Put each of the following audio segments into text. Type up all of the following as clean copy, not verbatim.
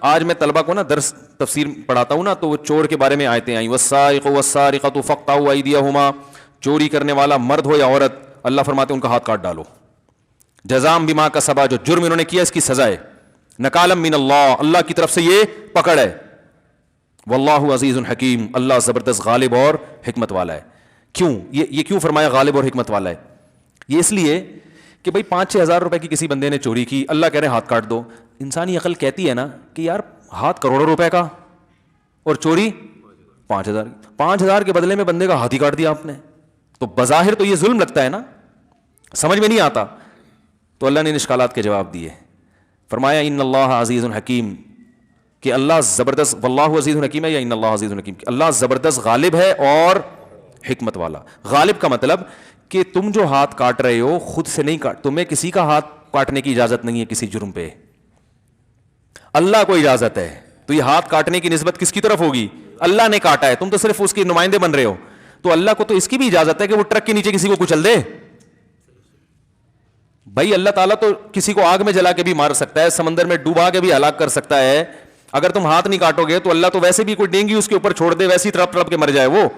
آج میں طلبہ کو نا درس تفسیر پڑھاتا ہوں نا, تو وہ چور کے بارے میں آیتیں آئیں, والسارق والسارقۃ فاقطعوا ایدیہما, چوری کرنے والا مرد ہو یا عورت, اللہ فرماتے ہیں ان کا ہاتھ کاٹ ڈالو. جزاء بما کسبا, جو جرم انہوں نے کیا اس کی سزا ہے. نکالا من اللہ, اللہ کی طرف سے یہ پکڑ ہے. واللہ عزیز حکیم, اللہ زبردست غالب اور حکمت والا ہے. کیوں یہ کیوں فرمایا غالب اور حکمت والا ہے؟ یہ اس لیے کہ بھائی 5-6 ہزار روپے کی کسی بندے نے چوری کی, اللہ کہہ رہے ہیں ہاتھ کاٹ دو. انسانی عقل کہتی ہے نا کہ یار ہاتھ کروڑوں روپے کا اور چوری 5,000, 5,000 کے بدلے میں بندے کا ہاتھ ہی کاٹ دیا آپ نے, تو بظاہر تو یہ ظلم لگتا ہے نا, سمجھ میں نہیں آتا. تو اللہ نے ان اشکالات کے جواب دیے. فرمایا ان اللہ عزیز حکیم, کہ اللہ زبردست, واللہ عزیز حکیم ہے یا ان اللہ عزیز حکیم, کہ اللہ زبردست غالب ہے اور حکمت والا. غالب کا مطلب کہ تم جو ہاتھ کاٹ رہے ہو خود سے نہیں کاٹ, تمہیں کسی کا ہاتھ کاٹنے کی اجازت نہیں ہے کسی جرم پہ, اللہ کو اجازت ہے. تو یہ ہاتھ کاٹنے کی نسبت کس کی طرف ہوگی؟ اللہ نے کاٹا ہے, تم تو صرف اس کے نمائندے بن رہے ہو. تو اللہ کو تو اس کی بھی اجازت ہے کہ وہ ٹرک کے نیچے کسی کو کچل دے. بھائی اللہ تعالیٰ تو کسی کو آگ میں جلا کے بھی مار سکتا ہے, سمندر میں ڈوبا کے بھی ہلاک کر سکتا ہے. اگر تم ہاتھ نہیں کاٹو گے تو اللہ تو ویسے بھی کوئی ڈینگی اس کے اوپر چھوڑ دے, ویسے ہی تڑپ تڑپ کے مر جائے وہ.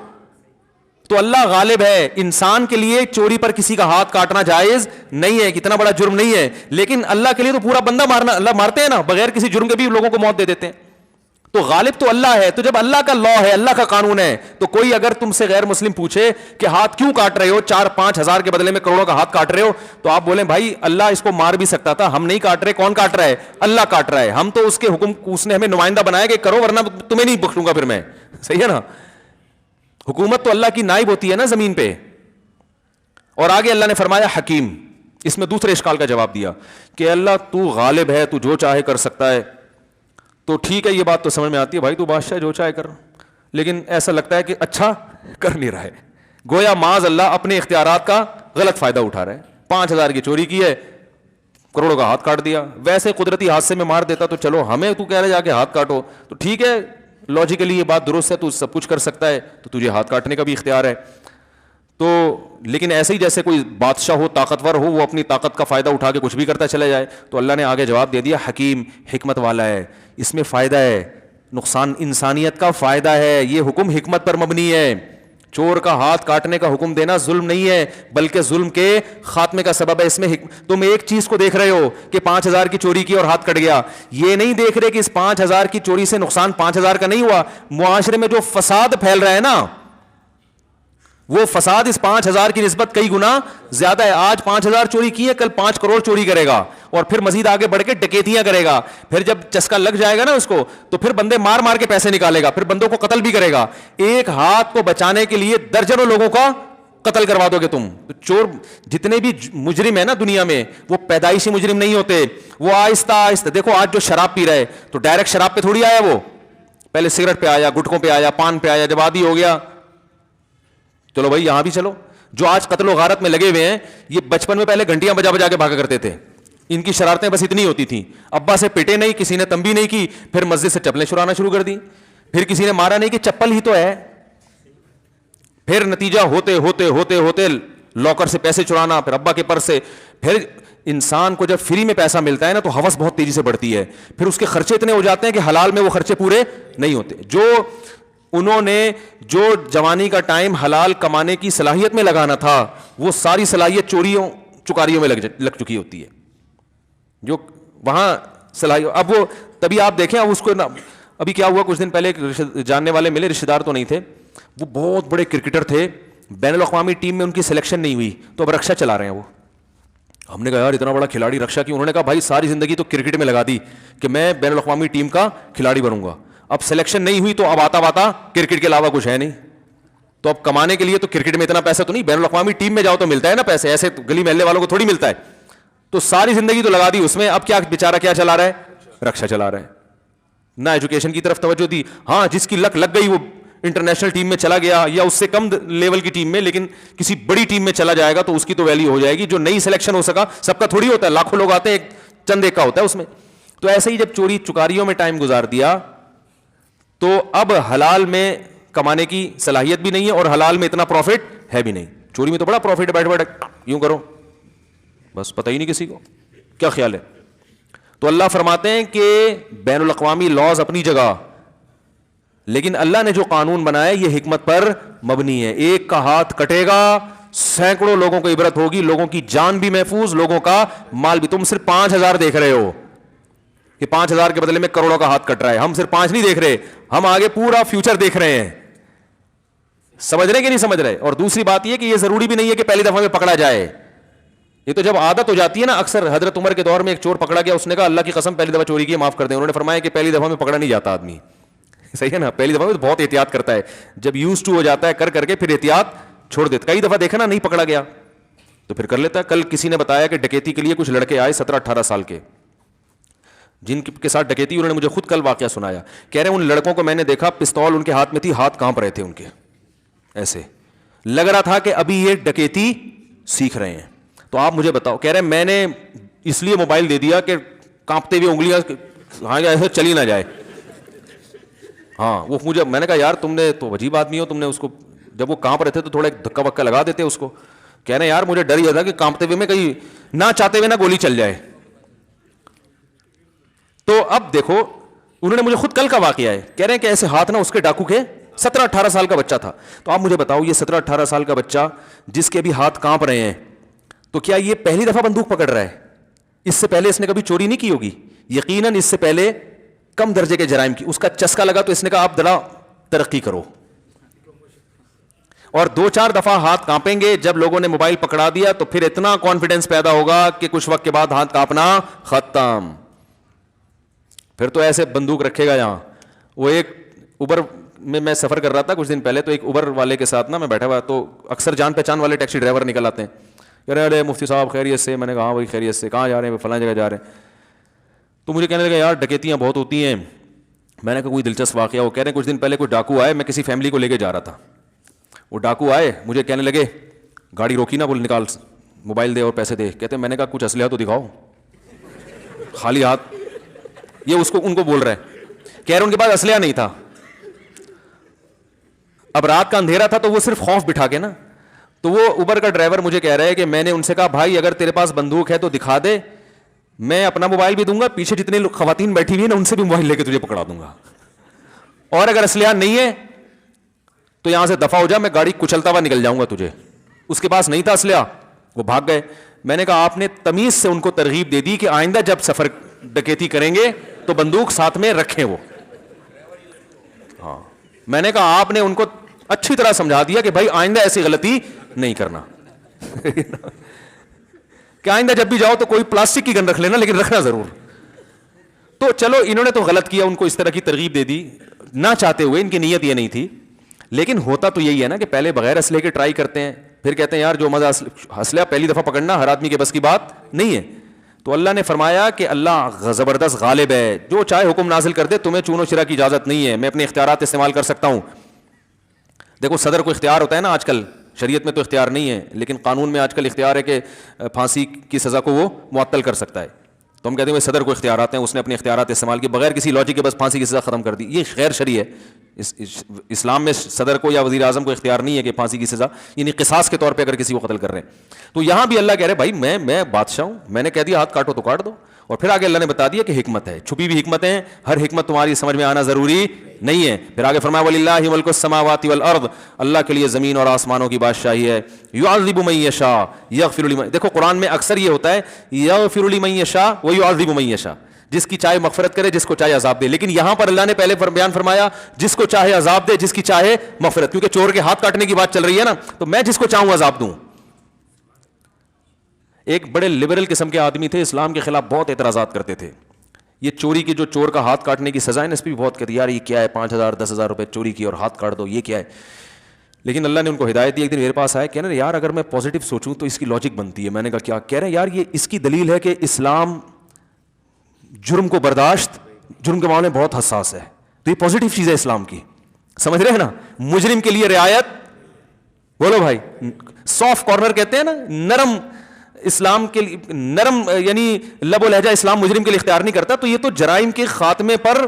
تو اللہ غالب ہے. انسان کے لیے چوری پر کسی کا ہاتھ کاٹنا جائز نہیں ہے, اتنا بڑا جرم نہیں ہے, لیکن اللہ کے لیے تو پورا بندہ مارنا, اللہ مارتے ہیں نا, بغیر کسی جرم کے بھی لوگوں کو موت دے دیتے ہیں. تو غالب تو اللہ ہے. تو جب اللہ کا لا ہے, اللہ کا قانون ہے, تو کوئی اگر تم سے غیر مسلم پوچھے کہ ہاتھ کیوں کاٹ رہے ہو, 4-5 ہزار کے بدلے میں کروڑوں کا ہاتھ کاٹ رہے ہو, تو آپ بولیں بھائی اللہ اس کو مار بھی سکتا تھا, ہم نہیں کاٹ رہے. کون کاٹ رہا ہے؟ اللہ کاٹ رہا ہے. ہم تو اس کے حکم, اس نے ہمیں نمائندہ بنایا کہ کرو, ورنہ تمہیں نہیں بخشوں گا پھر میں. صحیح ہے نا, حکومت تو اللہ کی نائب ہوتی ہے نا زمین پہ. اور آگے اللہ نے فرمایا حکیم. اس میں دوسرے اشکال کا جواب دیا کہ اللہ تو غالب ہے, تو جو چاہے کر سکتا ہے. تو ٹھیک ہے, یہ بات تو سمجھ میں آتی ہے بھائی, تو بادشاہ جو چاہے کر, لیکن ایسا لگتا ہے کہ اچھا کر نہیں رہا ہے. گویا معاذ اللہ اپنے اختیارات کا غلط فائدہ اٹھا رہا ہے. 5,000 کی چوری کی ہے, کروڑوں کا ہاتھ کاٹ دیا. ویسے قدرتی حادثے میں مار دیتا تو چلو, ہمیں تو کہہ رہے جا کے ہاتھ کاٹو, تو ٹھیک ہے لاجیکلی یہ بات درست ہے, تو سب کچھ کر سکتا ہے, تو تجھے ہاتھ کاٹنے کا بھی اختیار ہے. تو لیکن ایسے ہی جیسے کوئی بادشاہ ہو, طاقتور ہو, وہ اپنی طاقت کا فائدہ اٹھا کے کچھ بھی کرتا چلا جائے. تو اللہ نے آگے جواب دے دیا حکیم, حکمت والا ہے. اس میں فائدہ ہے, نقصان انسانیت کا فائدہ ہے. یہ حکم حکمت پر مبنی ہے. چور کا ہاتھ کاٹنے کا حکم دینا ظلم نہیں ہے, بلکہ ظلم کے خاتمے کا سبب ہے. اس میں تم ایک چیز کو دیکھ رہے ہو کہ 5,000 کی چوری کی اور ہاتھ کٹ گیا, یہ نہیں دیکھ رہے کہ اس 5,000 کی چوری سے نقصان 5,000 کا نہیں ہوا. معاشرے میں جو فساد پھیل رہا ہے نا, وہ فساد اس 5,000 کی نسبت کئی گنا زیادہ ہے. آج 5,000 چوری کی ہے, کل 5 کروڑ چوری کرے گا, اور پھر مزید آگے بڑھ کے ڈکیتیاں کرے گا. پھر جب چسکا لگ جائے گا نا اس کو, تو پھر بندے مار مار کے پیسے نکالے گا, پھر بندوں کو قتل بھی کرے گا. ایک ہاتھ کو بچانے کے لیے درجنوں لوگوں کا قتل کروا دو گے تم. تو چور جتنے بھی مجرم ہیں نا دنیا میں, وہ پیدائشی مجرم نہیں ہوتے, وہ آہستہ آہستہ. دیکھو آج جو شراب پی رہے, تو ڈائریکٹ شراب پہ تھوڑی آیا, وہ پہلے سگریٹ پہ آیا, گٹکوں پہ آیا, پان پہ آیا, جب عادی ہو گیا چلو بھائی یہاں بھی چلو. جو آج قتل و غارت میں لگے ہوئے ہیں, یہ بچپن میں پہلے گھنٹیاں بجا بجا کے بھاگا کرتے تھے. ان کی شرارتیں بس اتنی ہوتی تھیں, ابا سے پٹے نہیں, کسی نے تنبیہ نہیں کی, پھر مسجد سے چپلیں چرانا شروع کر دی, پھر کسی نے مارا نہیں کہ چپل ہی تو ہے, پھر نتیجہ ہوتے ہوتے ہوتے ہوتے لاکر سے پیسے چرانا, پھر ابا کے پرس سے. پھر انسان کو جب فری میں پیسہ ملتا ہے نا, تو ہوس بہت تیزی سے بڑھتی ہے. پھر اس کے خرچے اتنے ہو جاتے ہیں کہ حلال میں وہ خرچے پورے نہیں ہوتے. انہوں نے جو جوانی کا ٹائم حلال کمانے کی صلاحیت میں لگانا تھا, وہ ساری صلاحیت چوریوں چکاریوں میں لگ چکی ہوتی ہے. جو وہاں صلاحیت, اب وہ تبھی آپ دیکھیں, اب اس کو ابھی کیا ہوا, کچھ دن پہلے ایک جاننے والے ملے, رشتے دار تو نہیں تھے, وہ بہت بڑے کرکٹر تھے, بین الاقوامی ٹیم میں ان کی سلیکشن نہیں ہوئی, تو اب رکشا چلا رہے ہیں وہ. ہم نے کہا یار اتنا بڑا کھلاڑی رکشا کی. انہوں نے کہا بھائی ساری زندگی تو کرکٹ میں لگا دی کہ میں بین الاقوامی ٹیم کا کھلاڑی بنوں گا, اب سلیکشن نہیں ہوئی, تو اب آتا کرکٹ کے علاوہ کچھ ہے نہیں, تو اب کمانے کے لیے تو کرکٹ میں اتنا پیسہ تو نہیں, بین الاقوامی ٹیم میں جاؤ تو ملتا ہے نا پیسے, ایسے گلی محلے والوں کو تھوڑی ملتا ہے. تو ساری زندگی تو لگا دی اس میں, اب کیا بیچارہ کیا چلا رہا ہے, رکشا چلا رہا ہے. نہ ایجوکیشن کی طرف توجہ دی. ہاں جس کی لک لگ گئی وہ انٹرنیشنل ٹیم میں چلا گیا, یا اس سے کم لیول کی ٹیم میں, لیکن کسی بڑی ٹیم میں چلا جائے گا تو اس کی تو ویلیو ہو جائے گی. جو نئی سلیکشن ہو سکا, سب کا تھوڑی ہوتا ہے, لاکھوں لوگ آتے ہیں, ایک چند ایک کا ہوتا ہے اس میں. تو ایسے ہی جب چوری چکاریوں میں ٹائم گزار دیا, تو اب حلال میں کمانے کی صلاحیت بھی نہیں ہے, اور حلال میں اتنا پروفٹ ہے بھی نہیں. چوری میں تو بڑا پروفٹ ہے, بیٹھ یوں کرو, بس پتہ ہی نہیں کسی کو کیا خیال ہے. تو اللہ فرماتے ہیں کہ بین الاقوامی لاز اپنی جگہ، لیکن اللہ نے جو قانون بنایا یہ حکمت پر مبنی ہے. ایک کا ہاتھ کٹے گا سینکڑوں لوگوں کو عبرت ہوگی، لوگوں کی جان بھی محفوظ، لوگوں کا مال بھی. تم صرف 5,000 دیکھ رہے ہو کہ 5,000 کے بدلے میں کروڑوں کا ہاتھ کٹ رہا ہے. ہم صرف 5 نہیں دیکھ رہے، ہم آگے پورا فیوچر دیکھ رہے ہیں. سمجھ رہے کہ نہیں سمجھ رہے؟ اور دوسری بات یہ کہ یہ ضروری بھی نہیں ہے کہ پہلی دفعہ میں پکڑا جائے. یہ تو جب عادت ہو جاتی ہے نا. اکثر حضرت عمر کے دور میں ایک چور پکڑا گیا، اس نے کہا اللہ کی قسم پہلی دفعہ چوری کی معاف کر دیں. انہوں نے فرمایا کہ پہلی دفعہ میں پکڑا نہیں جاتا آدمی. صحیح ہے نا؟ پہلی دفعہ میں تو بہت احتیاط کرتا ہے، جب یوز ٹو ہو جاتا ہے کر کے پھر احتیاط چھوڑ دیتا. کئی دفعہ دیکھا نا نہیں پکڑا گیا تو پھر کر لیتا ہے. کل کسی نے بتایا کہ ڈکیتی کے لیے کچھ لڑکے آئے 17-18 سال کے، جن کے ساتھ ڈکیتی، انہوں نے مجھے خود کل واقعہ سنایا. کہہ رہے ہیں ان لڑکوں کو میں نے دیکھا پستول ان کے ہاتھ میں تھی، ہاتھ کانپ رہے تھے ان کے، ایسے لگ رہا تھا کہ ابھی یہ ڈکیتی سیکھ رہے ہیں. تو آپ مجھے بتاؤ، کہہ رہے ہیں میں نے اس لیے موبائل دے دیا کہ کانپتے ہوئے انگلیاں ہاں ایسے چلی نہ جائے. ہاں وہ مجھے، میں نے کہا یار تم نے تو عجیب آدمی ہو، تم نے اس کو جب وہ کانپ رہے تھے تو تھوڑا ایک دھکا وکا لگا دیتے اس کو. کہہ رہے ہیں یار مجھے ڈر یہ تھا کہ کانپتے ہوئے میں کہیں نہ چاہتے ہوئے نہ گولی چل جائے. تو اب دیکھو انہوں نے مجھے خود کل کا واقعہ ہے، کہہ رہے ہیں کہ ایسے ہاتھ نا اس کے ڈاکو کے 17-18 سال کا بچہ تھا. تو آپ مجھے بتاؤ یہ 17-18 سال کا بچہ جس کے بھی ہاتھ کانپ رہے ہیں، تو کیا یہ پہلی دفعہ بندوق پکڑ رہا ہے؟ اس سے پہلے اس نے کبھی چوری نہیں کی ہوگی، یقیناً اس سے پہلے کم درجے کے جرائم کی. اس کا چسکا لگا تو اس نے کہا آپ ذرا ترقی کرو. اور 2-4 دفعہ ہاتھ کانپیں گے. جب لوگوں نے موبائل پکڑا دیا تو پھر اتنا کانفیڈنس پیدا ہوگا کہ کچھ وقت کے بعد ہاتھ کانپنا ختم. پھر تو ایسے بندوق رکھے گا یہاں. وہ ایک اوبر میں سفر کر رہا تھا کچھ دن پہلے، تو ایک اوبر والے کے ساتھ نا میں بیٹھا ہوا، تو اکثر جان پہچان والے ٹیکسی ڈرائیور نکل آتے ہیں، کہہ رہے ارے مفتی صاحب خیریت سے؟ میں نے کہا ہاں بھائی خیریت سے. کہاں جا رہے ہیں؟ فلاں جگہ جا رہے ہیں. تو مجھے کہنے لگا یار ڈکیتیاں بہت ہوتی ہیں. میں نے کہا کوئی دلچسپ واقعہ ہو؟ کہہ رہے ہیں کچھ دن پہلے کوئی ڈاکو آئے، میں کسی فیملی کو لے کے جا رہا تھا. وہ ڈاکو آئے مجھے کہنے لگے، گاڑی روکی نا، بول نکال موبائل دے اور پیسے دے. کہتے ہیں میں نے کہا کچھ اسلحہ تو دکھاؤ. خالی ہاتھ یہ اس کو ان کو بول رہے ہیں. کہہ رہے ان کے پاس اسلحہ نہیں تھا. اب رات کا اندھیرا تھا تو وہ صرف خوف بٹھا کے نا، تو وہ اوبر کا ڈرائیور مجھے کہہ رہا ہے کہ میں نے ان سے کہا بھائی اگر تیرے پاس بندوق ہے تو دکھا دے، میں اپنا موبائل بھی دوں گا، پیچھے جتنے خواتین بیٹھی ہوئی ہیں نا ان سے بھی موبائل لے کے تجھے پکڑا دوں گا، اور اگر اسلحہ نہیں ہے تو یہاں سے دفع ہو جا، میں گاڑی کچلتا ہوا نکل جاؤں گا تجھے. اس کے پاس نہیں تھا اسلحہ، وہ بھاگ گئے. میں نے کہا آپ نے تمیز سے ان کو ترغیب دے دی کہ آئندہ جب سفر ڈکیتی کریں گے تو بندوق ساتھ میں رکھیں. وہ ہاں میں نے کہا آپ نے ان کو اچھی طرح سمجھا دیا کہ بھائی آئندہ ایسی غلطی نہیں کرنا کہ آئندہ جب بھی جاؤ تو کوئی پلاسٹک کی گن رکھ لینا، لیکن رکھنا ضرور. تو چلو انہوں نے تو غلط کیا، ان کو اس طرح کی ترغیب دے دی نہ چاہتے ہوئے، ان کی نیت یہ نہیں تھی. لیکن ہوتا تو یہی ہے نا کہ پہلے بغیر اسلحے کے ٹرائی کرتے ہیں، پھر کہتے ہیں یار جو مزہ اسلحہ پہلی دفعہ پکڑنا ہر آدمی کے بس کی بات نہیں ہے. تو اللہ نے فرمایا کہ اللہ زبردست غالب ہے، جو چاہے حکم نازل کر دے، تمہیں چون و چرا کی اجازت نہیں ہے، میں اپنے اختیارات استعمال کر سکتا ہوں. دیکھو صدر کو اختیار ہوتا ہے نا آج کل، شریعت میں تو اختیار نہیں ہے، لیکن قانون میں آج کل اختیار ہے کہ پھانسی کی سزا کو وہ معطل کر سکتا ہے. تو ہم کہتے ہیں صدر کو اختیارات ہیں، اس نے اپنے اختیارات استعمال کیے بغیر کسی لاجک کے، بس پھانسی کی سزا ختم کر دی. یہ غیر شرعی ہے. اسلام میں صدر کو یا وزیر اعظم کو اختیار نہیں ہے کہ پھانسی کی سزا، یعنی قصاص کے طور پہ اگر کسی کو قتل کر رہے ہیں. تو یہاں بھی اللہ کہہ رہے بھائی میں بادشاہ ہوں، میں نے کہہ دیا ہاتھ کاٹو تو کاٹ دو. اور پھر آگے اللہ نے بتا دیا کہ حکمت ہے، چھپی ہوئی حکمتیں، ہر حکمت تمہاری سمجھ میں آنا ضروری نہیں ہے. پھر آگے فرمایا وَلِلَّهِ مُلْكُ السَّمَاوَاتِ وَالْأَرْضِ، اللہ کے لیے زمین اور آسمانوں کی بادشاہی ہے. يُعَذِّبُ مَن يَشَاءُ يَغْفِرُ لِمَن، دیکھو قرآن میں اکثر یہ ہوتا ہے يَغْفِرُ لِمَن يَشَاءُ وَيُعَذِّبُ مَن يَشَاءُ، جس کی چاہے مغفرت کرے، جس کو چاہے عذاب دے. لیکن یہاں پر اللہ نے پہلے بیان فرمایا جس کو چاہے عذاب دے، جس کی چاہے مغفرت، کیونکہ چور کے ہاتھ کاٹنے کی بات چل رہی ہے نا، تو میں جس کو چاہوں عذاب دوں. ایک بڑے لبرل قسم کے آدمی تھے، اسلام کے خلاف بہت اعتراضات کرتے تھے. یہ چوری کی، جو چور کا ہاتھ کاٹنے کی سزا ہے نا، اس پہ بھی بہت کہتے یار یہ کیا ہے، 5,000 10,000 روپے چوری کی اور ہاتھ کاٹ دو، یہ کیا ہے. لیکن اللہ نے ان کو ہدایت دی. ایک دن میرے پاس آئے، کہہ رہے یار اگر میں پازیٹیو سوچوں تو اس کی لاجک بنتی ہے. میں نے کہا کیا؟ کہہ رہے یار یہ اس کی دلیل ہے کہ اسلام جرم کو برداشت، جرم کے معاملے میں بہت حساس ہے. تو یہ پازیٹیو چیز ہے اسلام کی، سمجھ رہے ہیں نا. مجرم کے لیے رعایت، بولو بھائی، سافٹ کارنر کہتے ہیں نا، نرم اسلام کے لیے، نرم یعنی لب و لہجہ اسلام مجرم کے لیے اختیار نہیں کرتا. تو یہ تو جرائم کے خاتمے پر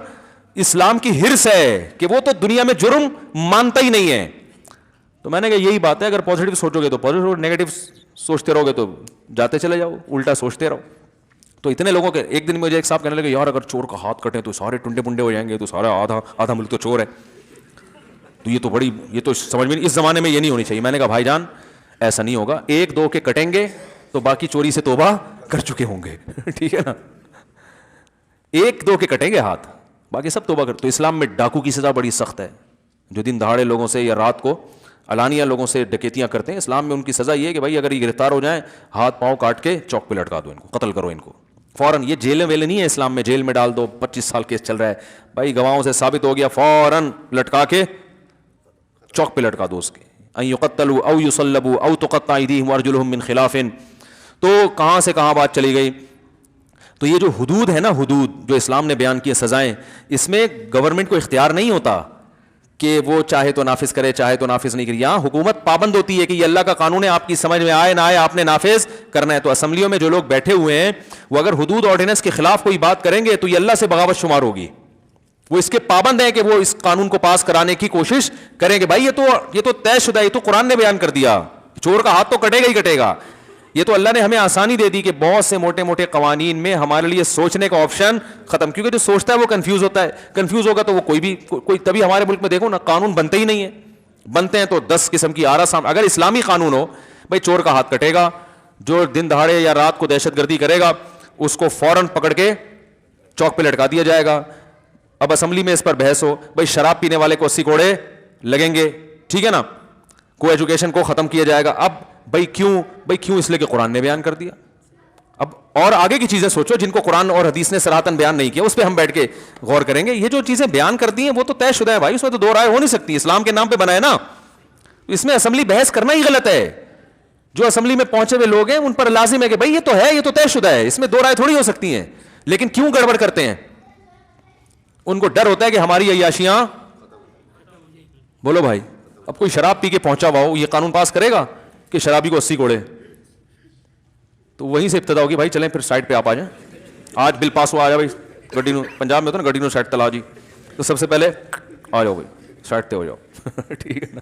اسلام کی حرص ہے کہ وہ تو دنیا میں جرم مانتا ہی نہیں ہے. تو میں نے کہا یہی بات ہے، اگر پازیٹیو سوچو گے تو پازیٹیو، نیگیٹو سوچتے رہو گے تو جاتے چلے جاؤ، الٹا سوچتے رہو. تو اتنے لوگوں کے ایک دن مجھے ایک صاحب کہنے لگے یار اگر چور کا ہاتھ کٹے تو سارے ٹنڈے پنڈے ہو جائیں گے, تو سارا آدھا ملک تو چور ہے, تو یہ تو سمجھ میں نہیں, اس زمانے میں یہ نہیں ہونی چاہیے. میں نے کہا بھائی جان ایسا نہیں ہوگا, ایک دو کے کٹیں گے تو باقی چوری سے توبہ کر چکے ہوں گے. ٹھیک ہے نا, ایک دو کے کٹیں گے ہاتھ, باقی سب توبہ کر. تو اسلام میں ڈاکو کی سزا بڑی سخت ہے, جو دن دہاڑے لوگوں سے یا رات کو علانیہ لوگوں سے ڈکیتیاں کرتے ہیں. اسلام میں ان کی سزا یہ ہے کہ بھائی اگر یہ گرفتار ہو جائیں ہاتھ پاؤں کاٹ کے چوک پہ لٹکا دو ان کو, قتل کرو ان کو فوراً. یہ جیلیں ویلیں نہیں ہے اسلام میں, جیل میں ڈال دو 25 سال کیس چل رہا ہے. بھائی گواہوں سے ثابت ہو گیا, فوراً لٹکا کے چوک پہ لٹکا دو اس کے. ان یقتلوا او یصلبوا او تقطع ایدیہم وارجلہم من خلاف. تو کہاں سے کہاں بات چلی گئی. تو یہ جو حدود ہے نا, حدود جو اسلام نے بیان کی سزائیں, اس میں گورنمنٹ کو اختیار نہیں ہوتا کہ وہ چاہے تو نافذ کرے چاہے تو نافذ نہیں کرے. یہاں حکومت پابند ہوتی ہے کہ یہ اللہ کا قانون ہے, آپ کی سمجھ میں آئے نہ آئے آپ نے نافذ کرنا ہے. تو اسمبلیوں میں جو لوگ بیٹھے ہوئے ہیں وہ اگر حدود آرڈیننس کے خلاف کوئی بات کریں گے تو یہ اللہ سے بغاوت شمار ہوگی. وہ اس کے پابند ہیں کہ وہ اس قانون کو پاس کرانے کی کوشش کریں گے. بھائی یہ تو طے شدہ, یہ تو قرآن نے بیان کر دیا, چور کا ہاتھ تو کٹے گا ہی کٹے گا. یہ تو اللہ نے ہمیں آسانی دے دی کہ بہت سے موٹے موٹے قوانین میں ہمارے لیے سوچنے کا آپشن ختم, کیونکہ جو سوچتا ہے وہ کنفیوز ہوتا ہے. کنفیوز ہوگا تو وہ کوئی تبھی ہمارے ملک میں دیکھو نا قانون بنتے ہی نہیں ہے, بنتے ہیں تو 10 قسم کی آرا سام. اگر اسلامی قانون ہو, بھائی چور کا ہاتھ کٹے گا, جو دن دہاڑے یا رات کو دہشت گردی کرے گا اس کو فوراً پکڑ کے چوک پہ لٹکا دیا جائے گا. اب اسمبلی میں اس پر بحث ہو, بھائی شراب پینے والے کو 80 کوڑے لگیں گے, ٹھیک ہے نا, کو ایجوکیشن کو ختم کیا جائے گا. اب بھائی کیوں, اس لیے کہ قرآن نے بیان کر دیا. اب اور آگے کی چیزیں سوچو جن کو قرآن اور حدیث نے صراحتاً بیان نہیں کیا, اس پہ ہم بیٹھ کے غور کریں گے. یہ جو چیزیں بیان کر دی ہیں وہ تو طے شدہ ہے بھائی, اس میں تو دو رائے ہو نہیں سکتی. اسلام کے نام پہ بنا ہے نا, اس میں اسمبلی بحث کرنا ہی غلط ہے. جو اسمبلی میں پہنچے ہوئے لوگ ہیں ان پر لازم ہے کہ بھائی یہ تو ہے, یہ تو طے شدہ ہے, اس میں دو رائے تھوڑی ہو سکتی ہیں. لیکن کیوں گڑبڑ کرتے ہیں؟ ان کو ڈر ہوتا ہے کہ ہماری عیاشیاں, بولو بھائی, اب کوئی شراب پی کے پہنچا ہوا ہو, یہ قانون پاس کرے گا کہ شرابی کو 80 کوڑے؟ تو وہیں سے ابتدا ہوگی, بھائی چلیں پھر سائڈ پہ آپ آ جائیں, آج بل پاس ہوا, آ جا بھائی گڈی نو, پنجاب میں ہوتا نا گڈی نو سائڈ تلا جی, تو سب سے پہلے آ جاؤ بھائی سائڈ تے ہو جاؤ. ٹھیک ہے نا,